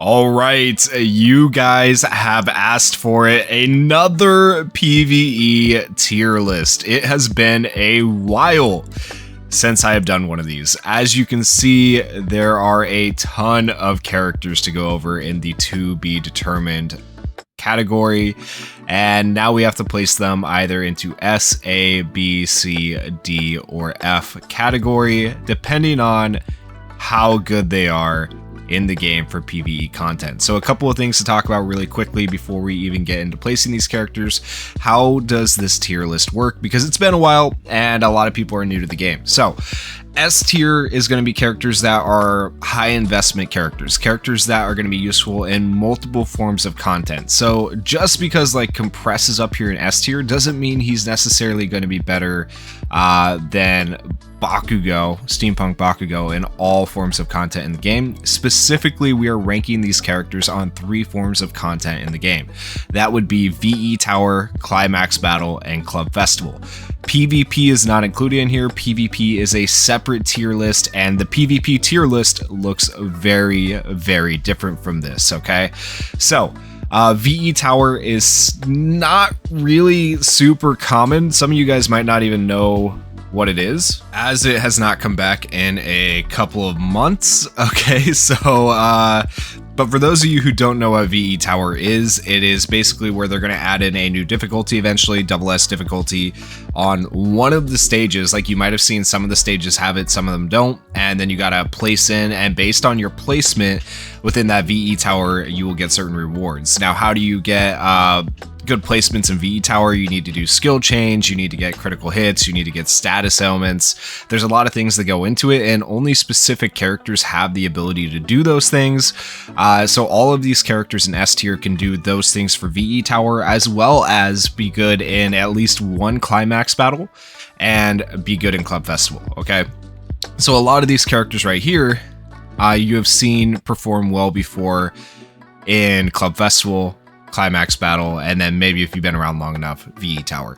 All right, you guys have asked for it. Another PVE tier list. It has been a while since I have done one of these. As you can see, there are a ton of characters to go over in the to be determined category, and now we have to place them either into S, A, B, C, D, or F category, depending on how good they are in the game for PvE content. So a couple of things to talk about really quickly before we even get into placing these characters. How does this tier list work? Because it's been a while and a lot of people are new to the game. So S tier is going to be characters that are high investment characters that are going to be useful in multiple forms of content. So just because like Compress is up here in S tier doesn't mean he's necessarily going to be better than Bakugo, Steampunk Bakugo, in all forms of content in the game. Specifically, we are ranking these characters on 3 forms of content in the game. That would be VE Tower, Climax Battle, and Club Festival. PvP is not included in here. PvP is a separate tier list, and the PvP tier list looks very, very different from this, okay? So, VE Tower is not really super common. Some of you guys might not even know what it is, as it has not come back in a couple of months. Okay, so but for those of you who don't know what VE Tower is, it is basically where they're going to add in a new difficulty eventually, double S difficulty, on one of the stages. Like, you might have seen some of the stages have it, some of them don't, and then you gotta place in, and based on your placement within that VE Tower, you will get certain rewards. Now, how do you get good placements in VE Tower? You need to do skill change, you need to get critical hits, you need to get status elements. There's a lot of things that go into it, and only specific characters have the ability to do those things. So all of these characters in S tier can do those things for VE Tower, as well as be good in at least one Climax Battle and be good in Club Festival, okay? So a lot of these characters right here, you have seen perform well before in Club Festival, Climax Battle, and then maybe if you've been around long enough, VE Tower.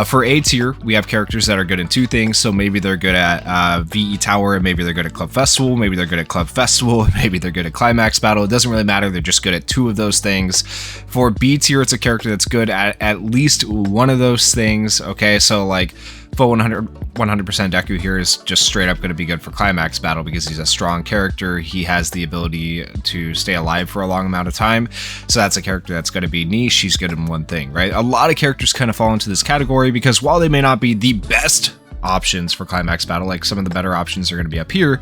For A tier, we have characters that are good in 2 things, so maybe they're good at VE Tower, and maybe they're good at Club Festival, maybe they're good at Club Festival, maybe they're good at Climax Battle. It doesn't really matter, they're just good at 2 of those things. For B tier, it's a character that's good at least one of those things, okay? So like, full 100% Deku here is just straight up going to be good for Climax Battle because he's a strong character. He has the ability to stay alive for a long amount of time. So that's a character that's going to be niche. He's good in one thing, right? A lot of characters kind of fall into this category because while they may not be the best options for Climax Battle, like some of the better options are going to be up here,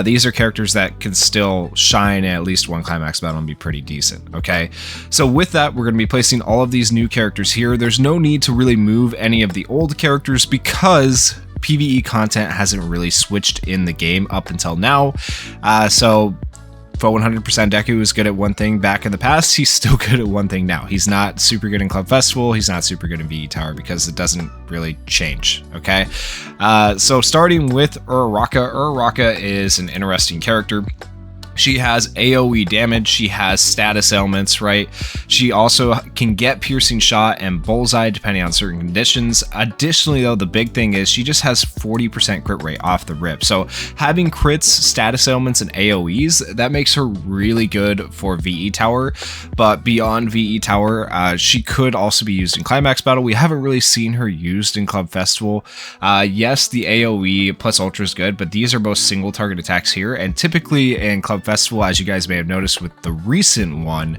these are characters that can still shine in at least one Climax Battle and be pretty decent, okay? So with that, we're going to be placing all of these new characters here. There's no need to really move any of the old characters because PvE content hasn't really switched in the game up until now. So for 100% Deku is good at one thing back in the past, he's still good at one thing now. He's not super good in Club Festival, he's not super good in VE Tower because it doesn't really change, okay? So starting with Uraraka. Uraraka is an interesting character. She has AoE damage, she has status elements, right? She also can get Piercing Shot and Bullseye depending on certain conditions. Additionally though, the big thing is she just has 40% crit rate off the rip. So having crits, status elements, and AoEs, that makes her really good for VE Tower. But beyond VE Tower, she could also be used in Climax Battle. We haven't really seen her used in Club Festival. Yes, the AoE plus Ultra is good, but these are both single target attacks here, and typically in Club Festival, as you guys may have noticed with the recent one,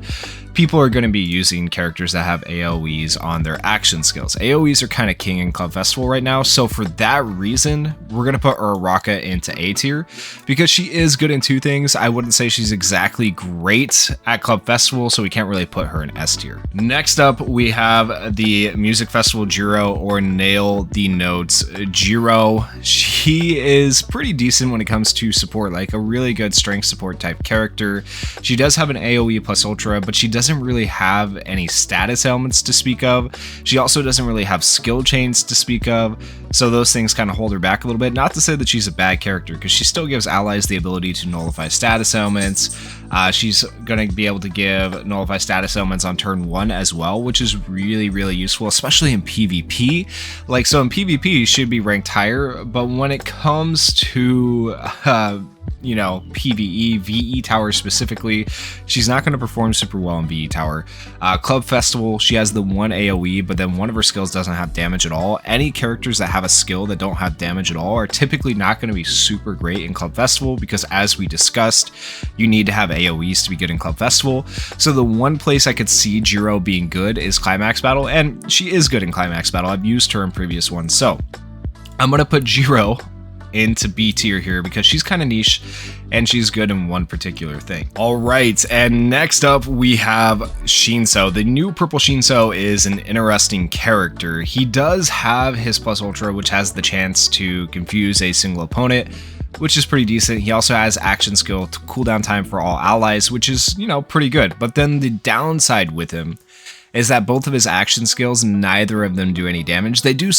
people are going to be using characters that have AoEs on their action skills. AoEs are kind of king in Club Festival right now, so for that reason, we're going to put Uraraka into A tier because she is good in 2 things. I wouldn't say she's exactly great at Club Festival, so we can't really put her in S tier. Next up, we have the Music Festival Jiro, or Nail the Notes Jiro. She is pretty decent when it comes to support, like a really good strength support type character. She does have an AoE plus Ultra, but she doesn't really have any status elements to speak of. She also doesn't really have skill chains to speak of, so those things kind of hold her back a little bit. Not to say that she's a bad character, because she still gives allies the ability to nullify status elements. She's going to be able to give nullify status elements on turn 1 as well, which is really, really useful, especially in PvP. Like, so in PvP, she should be ranked higher, but when it comes to you know, PVE, VE Tower specifically, she's not going to perform super well in VE Tower. Club Festival, she has the one AoE, but then one of her skills doesn't have damage at all. Any characters that have a skill that don't have damage at all are typically not going to be super great in Club Festival, because as we discussed, you need to have AoEs to be good in Club Festival. So the one place I could see Jiro being good is Climax Battle, and she is good in Climax Battle. I've used her in previous ones, so I'm going to put Jiro into B tier here because she's kind of niche and she's good in one particular thing. All right, and next up we have Shinso. The new purple Shinso is an interesting character. He does have his plus ultra, which has the chance to confuse a single opponent, which is pretty decent. He also has action skill to cooldown time for all allies, which is, you know, pretty good. But then the downside with him is that both of his action skills, neither of them do any damage. They do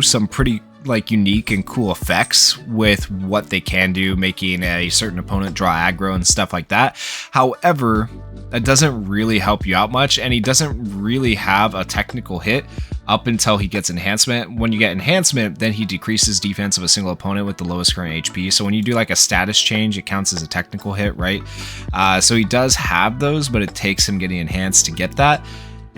some pretty like unique and cool effects with what they can do, making a certain opponent draw aggro and stuff like that. However, that doesn't really help you out much, and he doesn't really have a technical hit up until he gets enhancement. When you get enhancement, then he decreases defense of a single opponent with the lowest current HP. So when you do like a status change, it counts as a technical hit, right? So he does have those, but it takes him getting enhanced to get that.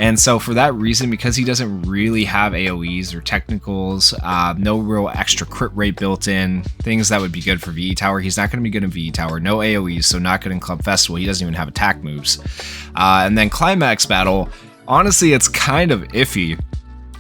And so for that reason, because he doesn't really have AoEs or technicals, no real extra crit rate built in, things that would be good for VE Tower, he's not going to be good in VE Tower. No AoEs, so not good in Club Festival. He doesn't even have attack moves. And then Climax Battle, honestly, it's kind of iffy.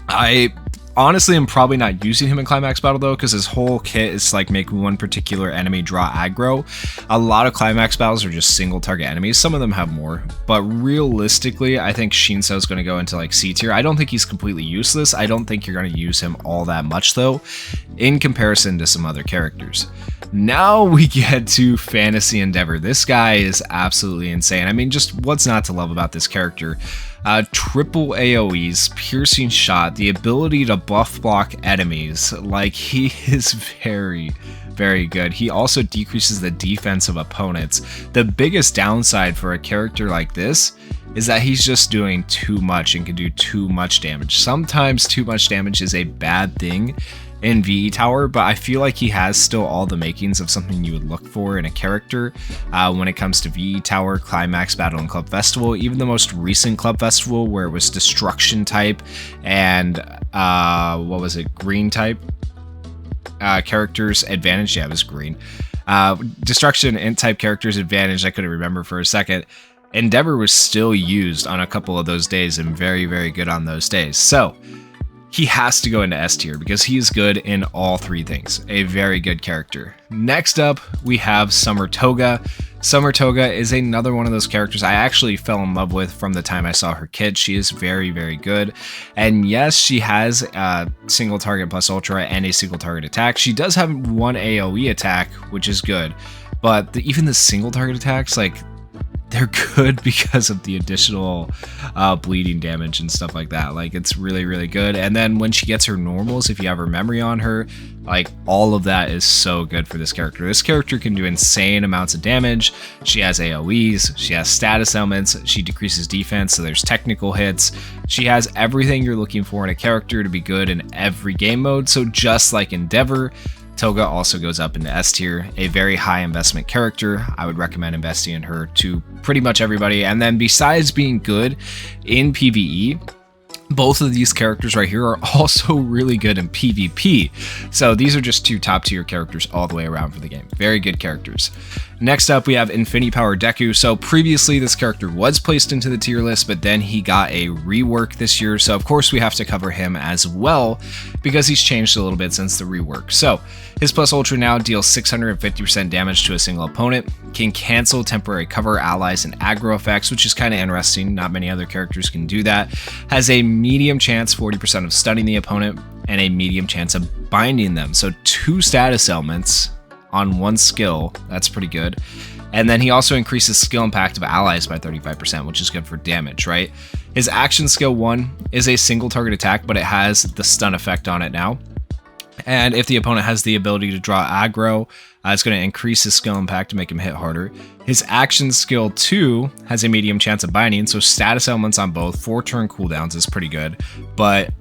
I honestly am probably not using him in Climax Battle though, because his whole kit is like make one particular enemy draw aggro. A lot of Climax Battles are just single target enemies. Some of them have more, but realistically, I think Shinso is going to go into like C tier. I don't think he's completely useless. I don't think you're going to use him all that much though, in comparison to some other characters. Now we get to Fantasy Endeavor. This guy is absolutely insane. I mean, just what's not to love about this character? Triple AoEs, piercing shot, the ability to buff block enemies. Like, he is very, very good. He also decreases the defense of opponents. The biggest downside for a character like this is that he's just doing too much and can do too much damage. Sometimes too much damage is a bad thing in VE Tower, but I feel like he has still all the makings of something you would look for in a character when it comes to VE Tower, Climax Battle, and Club Festival. Even the most recent Club Festival, where it was Destruction type and what was it, Green type characters advantage. Yeah, it was green. Destruction and type characters advantage, I couldn't remember for a second. Endeavor was still used on a couple of those days and very, very good on those days. So he has to go into S tier because he's good in all three things. A very good character. Next up, we have Summer Toga. Summer Toga is another one of those characters I actually fell in love with from the time I saw her kit. She is very, very good. And yes, she has a single target plus ultra and a single target attack. She does have one AoE attack, which is good. But even the single target attacks, like, they're good because of the additional bleeding damage and stuff like that. Like, it's really, really good. And then when she gets her normals, if you have her memory on her, like, all of that is so good for this character. This character can do insane amounts of damage. She has AoEs, she has status elements, she decreases defense, so there's technical hits. She has everything you're looking for in a character to be good in every game mode. So just like Endeavor, Toga also goes up into S tier, a very high investment character. I would recommend investing in her to pretty much everybody. And then besides being good in PvE, both of these characters right here are also really good in PvP. So these are just two top tier characters all the way around for the game. Very good characters. Next up, we have Infinity Power Deku. So previously this character was placed into the tier list, but then he got a rework this year. So of course we have to cover him as well because he's changed a little bit since the rework. So his plus ultra now deals 650% damage to a single opponent, can cancel temporary cover, allies, and aggro effects, which is kind of interesting. Not many other characters can do that. Has a medium chance, 40% of stunning the opponent, and a medium chance of binding them. So 2 status elements on 1 skill. That's pretty good. And then he also increases skill impact of allies by 35%, which is good for damage, right? His action skill 1 is a single target attack, but it has the stun effect on it now. And if the opponent has the ability to draw aggro, it's going to increase his skill impact to make him hit harder. His action skill 2 has a medium chance of binding, so status elements on both. 4-turn cooldowns is pretty good. But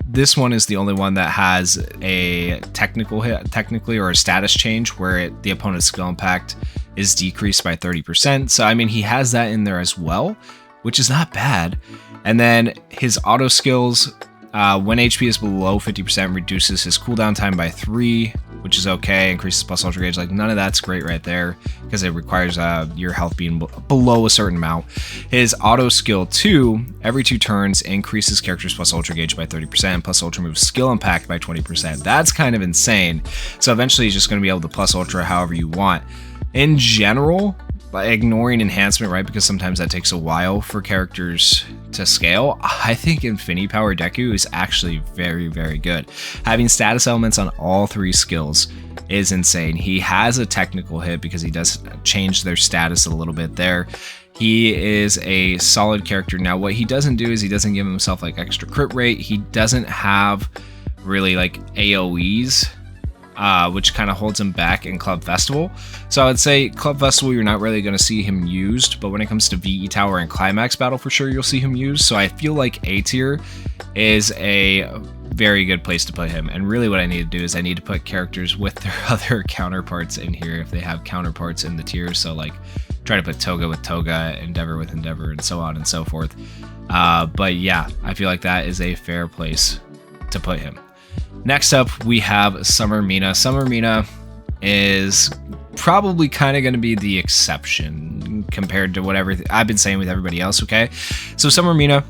this one is the only one that has a technical hit, technically, or a status change where the opponent's skill impact is decreased by 30%. So, I mean, he has that in there as well, which is not bad. And then his auto skills, when HP is below 50%, reduces his cooldown time by 3, which is okay. Increases plus ultra gauge. Like, none of that's great right there because it requires your health being below a certain amount. His auto skill 2, every 2 turns, increases character's plus ultra gauge by 30%, plus ultra move skill impact by 20%. That's kind of insane. So eventually, he's just going to be able to plus ultra however you want. In general, ignoring enhancement, right, because sometimes that takes a while for characters to scale, I think Infinity Power Deku is actually very, very good. Having status elements on all 3 skills is insane. He has a technical hit because he does change their status a little bit there. He is a solid character. Now, what he doesn't do is he doesn't give himself like extra crit rate. He doesn't have really like AoEs, which kind of holds him back in Club Festival. So I would say Club Festival, you're not really going to see him used, but when it comes to VE Tower and Climax Battle, for sure you'll see him used. So I feel like A tier is a very good place to put him. And really what I need to do is I need to put characters with their other counterparts in here if they have counterparts in the tiers. So like try to put Toga with Toga, Endeavor with Endeavor, and so on and so forth. But yeah, I feel like that is a fair place to put him. Next up, we have Summer Mina. Summer Mina is probably kind of going to be the exception compared to whatever I've been saying with everybody else, okay? So Summer Mina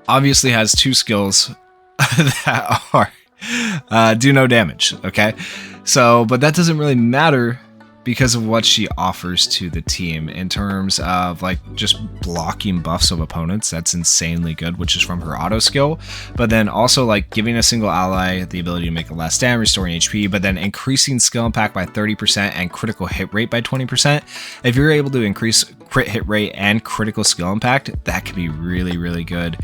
obviously has 2 skills that are do no damage, okay? So, but that doesn't really matter because of what she offers to the team in terms of like just blocking buffs of opponents. That's insanely good, which is from her auto skill, but then also like giving a single ally the ability to make a last stand, restoring HP, but then increasing skill impact by 30% and critical hit rate by 20%. If you're able to increase crit hit rate and critical skill impact, that can be really, really good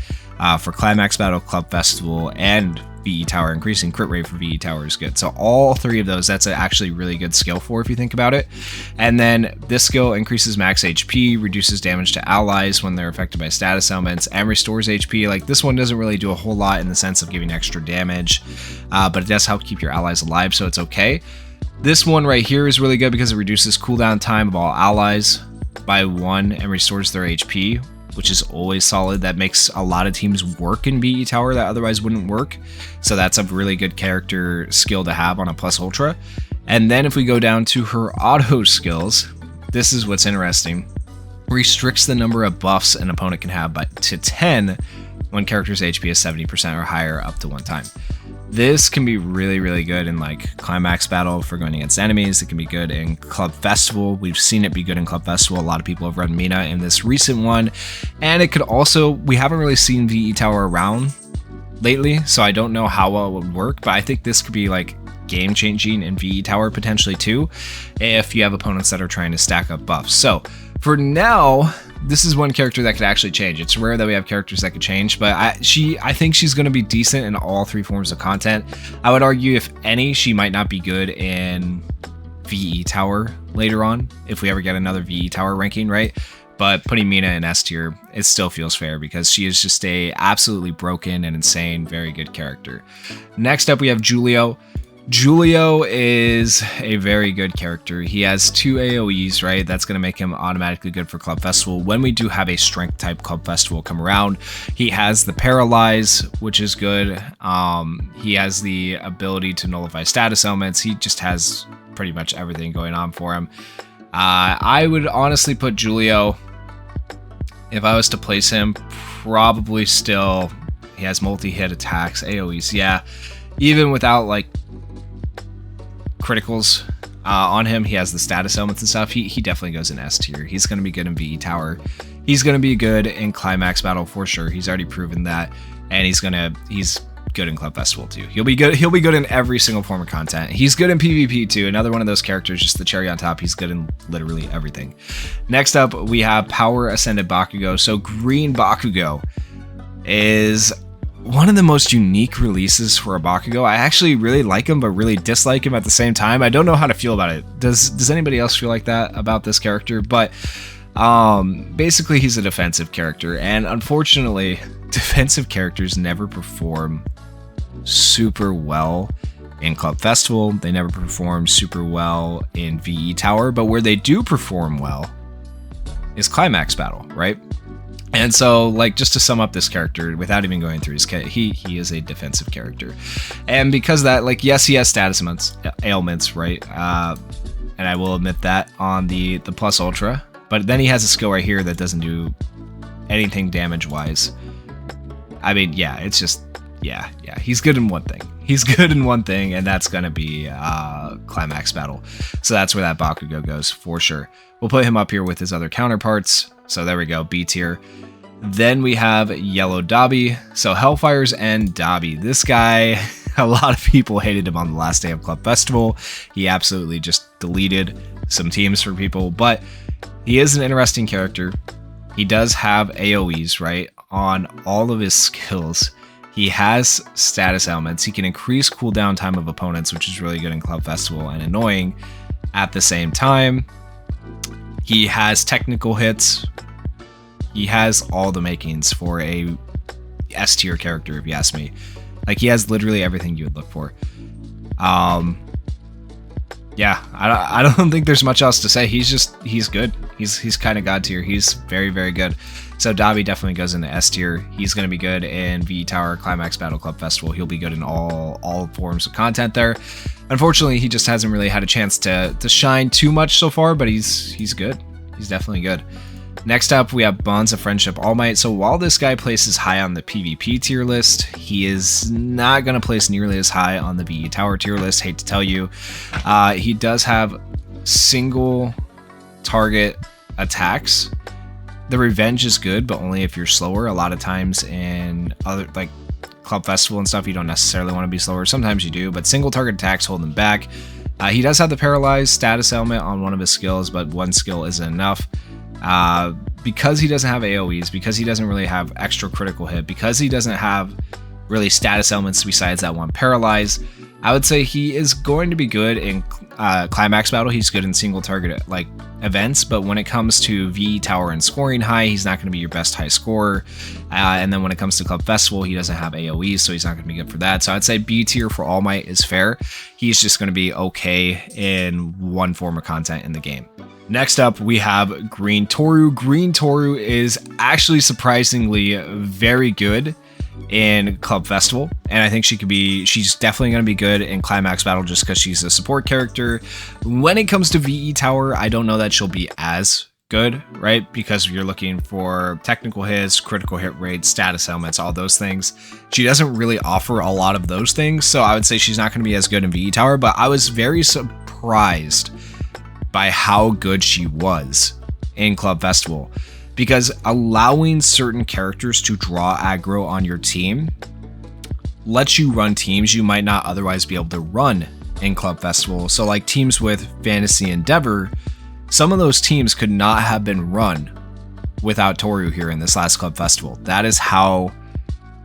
for Climax Battle, Club Festival, and VE Tower. Increasing crit rate for VE Tower is good. So all 3 of those, that's actually really good skill for if you think about it. And then this skill increases max HP, reduces damage to allies when they're affected by status elements, and restores HP. Like this one doesn't really do a whole lot in the sense of giving extra damage, but it does help keep your allies alive, so it's okay. This one right here is really good because it reduces cooldown time of all allies by 1 and restores their HP, which is always solid. That makes a lot of teams work in VE Tower that otherwise wouldn't work. So that's a really good character skill to have on a plus ultra. And then if we go down to her auto skills, this is what's interesting. Restricts the number of buffs an opponent can have to 10 when character's HP is 70% or higher up to 1 time. This can be really, really good in like Climax Battle for going against enemies. It can be good in Club Festival. We've seen it be good in Club Festival. A lot of people have run Mina in this recent one. And it could also, we haven't really seen VE Tower around lately, so I don't know how well it would work, but I think this could be like game changing in VE Tower potentially too, if you have opponents that are trying to stack up buffs. So for now, this is one character that could actually change. It's rare that we have characters that could change, but I think she's going to be decent in all 3 forms of content. I would argue if any, she might not be good in VE Tower later on, if we ever get another VE Tower ranking, right? But putting Mina in S tier, it still feels fair because she is just a absolutely broken and insane, very good character. Next up, we have Julio. Julio is a very good character. He has 2 AoEs, right? That's going to make him automatically good for Club Festival. When we do have a strength type Club Festival come around, he has the Paralyze, which is good. He has the ability to nullify status elements. He just has pretty much everything going on for him. I would honestly put Julio, if I was to place him, probably still, he has multi-hit attacks, AoEs, yeah. Even without like criticals on him, he has the status elements and stuff. He definitely goes in S tier. He's going to be good in VE Tower. He's going to be good in Climax Battle for sure. He's already proven that, and he's good in Club Festival too. He'll be good in every single form of content. He's good in PvP too. Another one of those characters, just the cherry on top. He's good in literally everything. Next up, we have Power Ascended Bakugo. So Green Bakugo is one of the most unique releases for a Bakugo. I actually really like him, but really dislike him at the same time. I don't know how to feel about it. Does anybody else feel like that about this character? But basically, he's a defensive character, and unfortunately, defensive characters never perform super well in Club Festival. They never perform super well in VE Tower, but where they do perform well is Climax Battle, right? And so, like, just to sum up this character without even going through his kit, he is a defensive character. And because of that, like, yes, he has status ailments, right? And I will admit that on the Plus Ultra. But then he has a skill right here that doesn't do anything damage-wise. I mean, yeah, it's just, yeah. He's good in one thing. He's good in one thing, and that's going to be Climax Battle. So that's where that Bakugo goes, for sure. We'll put him up here with his other counterparts. So there we go, B tier. Then we have Yellow Dabi. So Hellfire's and Dabi. This guy, a lot of people hated him on the last day of Club Festival. He absolutely just deleted some teams for people, but he is an interesting character. He does have AoEs, right, on all of his skills. He has status elements. He can increase cooldown time of opponents, which is really good in Club Festival and annoying at the same time. He has technical hits. He has all the makings for a S tier character, if you ask me. Like, he has literally everything you would look for. Yeah, I don't think there's much else to say. He's good. He's kind of god tier. He's very, very good. So Dabi definitely goes into S tier. He's going to be good in VE Tower, Climax Battle, Club Festival. He'll be good in all forms of content there. Unfortunately, he just hasn't really had a chance to shine too much so far, but he's good. He's definitely good. Next up, we have Bonds of Friendship All Might. So while this guy places high on the PvP tier list, he is not going to place nearly as high on the VE Tower tier list. Hate to tell you. He does have single target attacks. The Revenge is good, but only if you're slower. A lot of times in other, like, Club Festival and stuff, you don't necessarily want to be slower. Sometimes you do, but single target attacks hold him back. He does have the Paralyzed status element on one of his skills, but one skill isn't enough. Because he doesn't have AoEs, because he doesn't really have extra critical hit, because he doesn't have really status elements besides that one Paralyze, I would say he is going to be good in Climax Battle. He's good in single target like events, but when it comes to VE Tower and scoring high, he's not going to be your best high scorer. And then when it comes to Club Festival, he doesn't have AoE, so he's not going to be good for that. So I'd say B tier for All Might is fair. He's just going to be okay in one form of content in the game. Next up, we have Green Toru. Green Toru is actually surprisingly very good in Club Festival, and I think she's definitely going to be good in Climax Battle just because she's a support character. When it comes to VE Tower, I don't know that she'll be as good, right? Because you're looking for technical hits, critical hit rates, status elements, all those things. She doesn't really offer a lot of those things, so I would say she's not going to be as good in VE Tower, but I was very surprised by how good she was in Club Festival, because allowing certain characters to draw aggro on your team lets you run teams you might not otherwise be able to run in Club Festival. So like teams with Fantasy Endeavor, some of those teams could not have been run without Toru here in this last Club Festival. That is how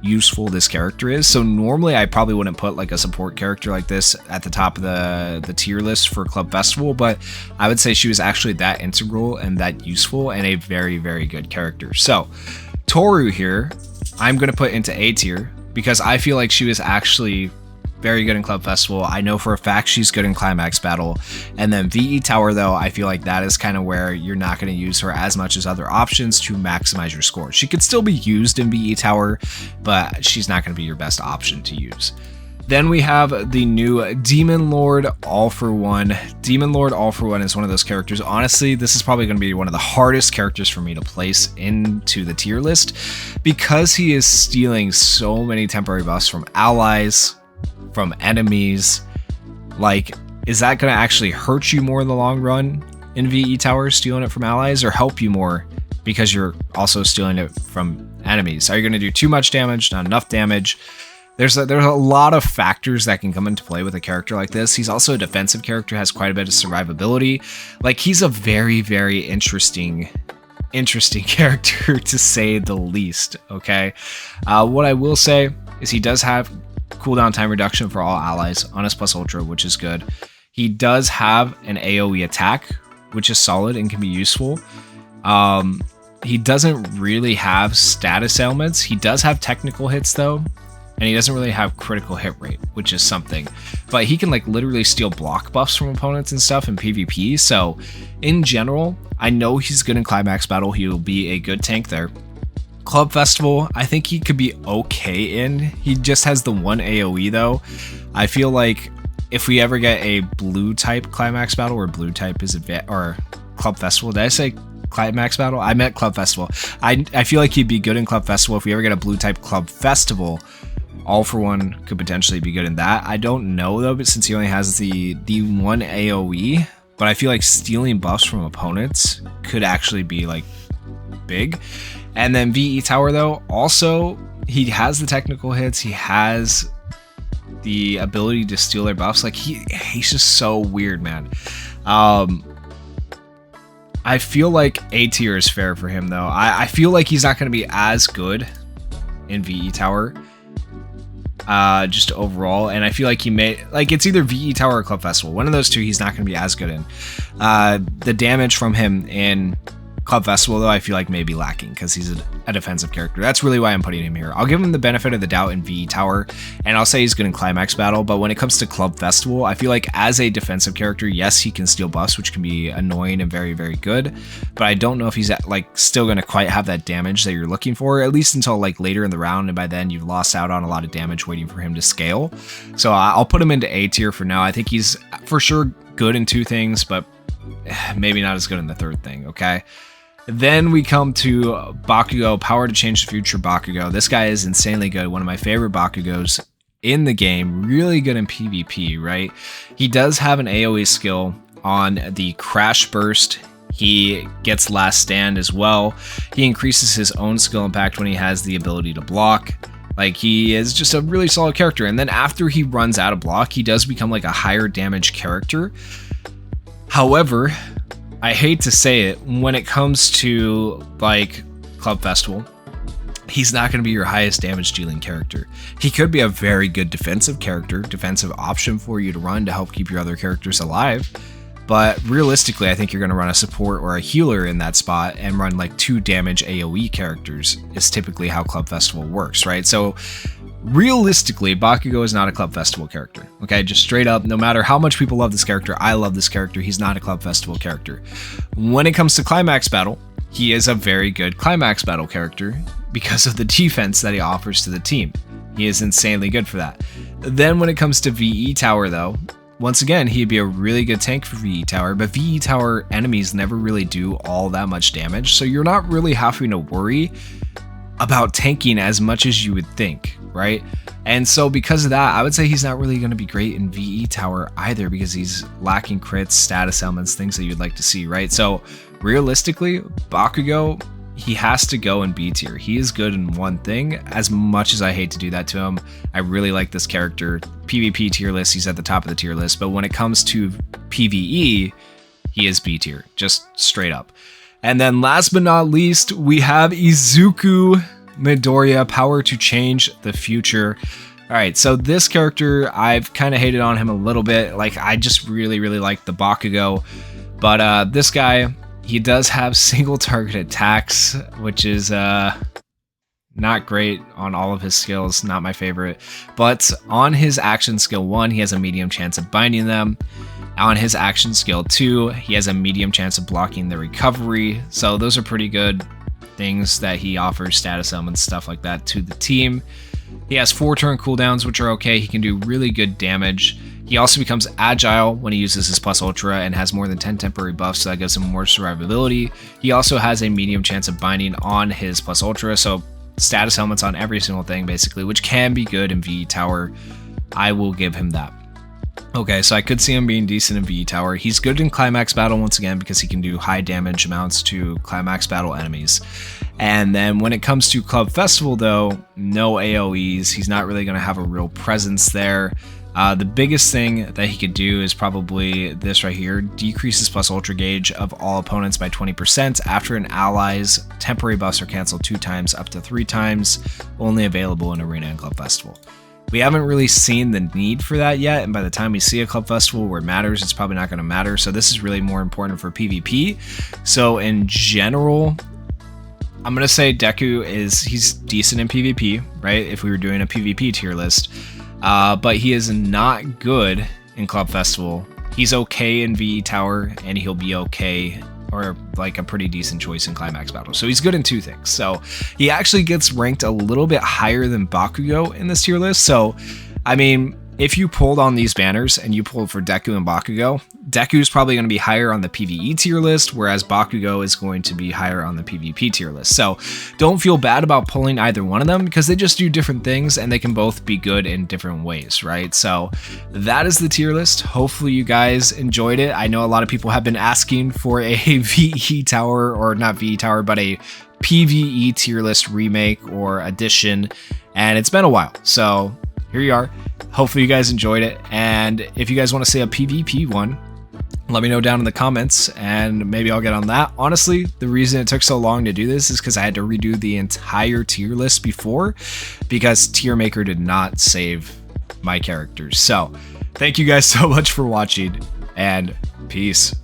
useful this character is. So normally I probably wouldn't put like a support character like this at the top of the tier list for Club Festival, but I would say she was actually that integral and that useful and a very, very good character. So Toru here, I'm going to put into A tier because I feel like she was actually very good in Club Festival. I know for a fact she's good in Climax Battle. And then VE Tower, though, I feel like that is kind of where you're not going to use her as much as other options to maximize your score. She could still be used in VE Tower, but she's not going to be your best option to use. Then we have the new Demon Lord All For One. Demon Lord All For One is one of those characters. Honestly, this is probably going to be one of the hardest characters for me to place into the tier list because he is stealing so many temporary buffs from allies, from enemies. Like, is that going to actually hurt you more in the long run in VE Tower, stealing it from allies, or help you more because you're also stealing it from enemies? Are you going to do too much damage, not enough damage? There's a lot of factors that can come into play with a character like this. He's also a defensive character, has quite a bit of survivability. Like, he's a very, very interesting character to say the least, okay? What I will say is he does have cooldown time reduction for all allies on his plus ultra, which is good. He does have an AoE attack, which is solid and can be useful. He doesn't really have status ailments. He does have technical hits though, and he doesn't really have critical hit rate, which is something. But he can like literally steal block buffs from opponents and stuff in PvP. So in general, I know he's good in Climax Battle. He'll be a good tank there. Club Festival, I think he could be okay in. He just has the one AoE though. I feel like if we ever get a blue type Climax Battle, or blue type is or Club Festival, did I say Climax Battle? I meant Club Festival. I feel like he'd be good in Club Festival. If we ever get a blue type Club Festival, All For One could potentially be good in that. I don't know though, but since he only has the one AoE, but I feel like stealing buffs from opponents could actually be like big. And then VE Tower though, also he has the technical hits, he has the ability to steal their buffs. Like he's just so weird, man. I feel like A tier is fair for him though. I feel like he's not going to be as good in VE Tower, just overall, and I feel like he may, like, it's either VE Tower or Club Festival. One of those two he's not going to be as good in. The damage from him in Club Festival though, I feel like may be lacking because he's a defensive character. That's really why I'm putting him here. I'll give him the benefit of the doubt in VE Tower, and I'll say he's good in Climax Battle, but when it comes to Club Festival, I feel like as a defensive character, yes, he can steal buffs, which can be annoying and very, very good, but I don't know if he's like still going to quite have that damage that you're looking for, at least until like later in the round, and by then you've lost out on a lot of damage waiting for him to scale. So I'll put him into A tier for now. I think he's for sure good in two things, but maybe not as good in the third thing, okay? Then we come to Bakugo, Power to Change the Future Bakugo. This guy is insanely good. One of my favorite Bakugos in the game. Really good in PvP, right? He does have an AoE skill on the Crash Burst. He gets Last Stand as well. He increases his own skill impact when he has the ability to block. Like, he is just a really solid character. And then after he runs out of block, he does become like a higher damage character. However, I hate to say it, when it comes to like Club Festival, he's not going to be your highest damage dealing character. He could be a very good defensive character, defensive option for you to run to help keep your other characters alive. But realistically, I think you're going to run a support or a healer in that spot and run like 2 damage AoE characters is typically how Club Festival works, right? So realistically, Bakugo is not a Club Festival character, okay? Just straight up, no matter how much people love this character, I love this character, he's not a Club Festival character. When it comes to Climax Battle, he is a very good Climax Battle character because of the defense that he offers to the team. He is insanely good for that. Then when it comes to VE Tower though, once again, he'd be a really good tank for VE Tower, but VE Tower enemies never really do all that much damage, so you're not really having to worry about tanking as much as you would think, right? And so because of that, I would say he's not really going to be great in VE Tower either because he's lacking crits, status elements, things that you'd like to see, right? So realistically, Bakugo, he has to go in B tier. He is good in one thing. As much as I hate to do that to him, I really like this character. PvP tier list, he's at the top of the tier list, but when it comes to PvE, he is B tier, just straight up. And then last but not least, we have Izuku Midoriya, Power to Change the Future. All right, so this character, I've kind of hated on him a little bit. Like, I just really, really like the Bakugo. But this guy, he does have single target attacks, which is not great on all of his skills, not my favorite. But on his action skill 1, he has a medium chance of binding them. On his action skill 2, he has a medium chance of blocking the recovery. So those are pretty good things that he offers, status elements, stuff like that to the team. He has 4 turn cooldowns, which are okay. He can do really good damage. He also becomes agile when he uses his plus ultra and has more than 10 temporary buffs, so that gives him more survivability. He also has a medium chance of binding on his plus ultra, so status elements on every single thing basically, which can be good in VE Tower. I will give him that. Okay, so I could see him being decent in VE Tower. He's good in Climax Battle once again because he can do high damage amounts to Climax Battle enemies. And then when it comes to Club Festival though, no AoEs. He's not really going to have a real presence there. The biggest thing that he could do is probably this right here: decreases plus ultra gauge of all opponents by 20% after an ally's temporary buffs are canceled 2 times up to 3 times, only available in Arena and Club Festival. We haven't really seen the need for that yet, and by the time we see a Club Festival where it matters, it's probably not going to matter. So this is really more important for PvP. So in general, I'm going to say Deku he's decent in PvP, right? If we were doing a PvP tier list. But he is not good in Club Festival. He's okay in VE Tower, and he'll be okay, or like a pretty decent choice in Climax Battle. So he's good in 2 things. So he actually gets ranked a little bit higher than Bakugo in this tier list. So, I mean, if you pulled on these banners and you pulled for Deku and Bakugo, Deku is probably going to be higher on the PvE tier list, whereas Bakugo is going to be higher on the PvP tier list. So don't feel bad about pulling either one of them, because they just do different things and they can both be good in different ways, right? So that is the tier list. Hopefully you guys enjoyed it. I know a lot of people have been asking for a VE Tower, or not VE Tower, but a PvE tier list remake or addition, and it's been a while. So here you are. Hopefully you guys enjoyed it, and if you guys want to see a PvP one, let me know down in the comments and maybe I'll get on that. Honestly, the reason it took so long to do this is because I had to redo the entire tier list before, because Tier Maker did not save my characters. So thank you guys so much for watching, and peace.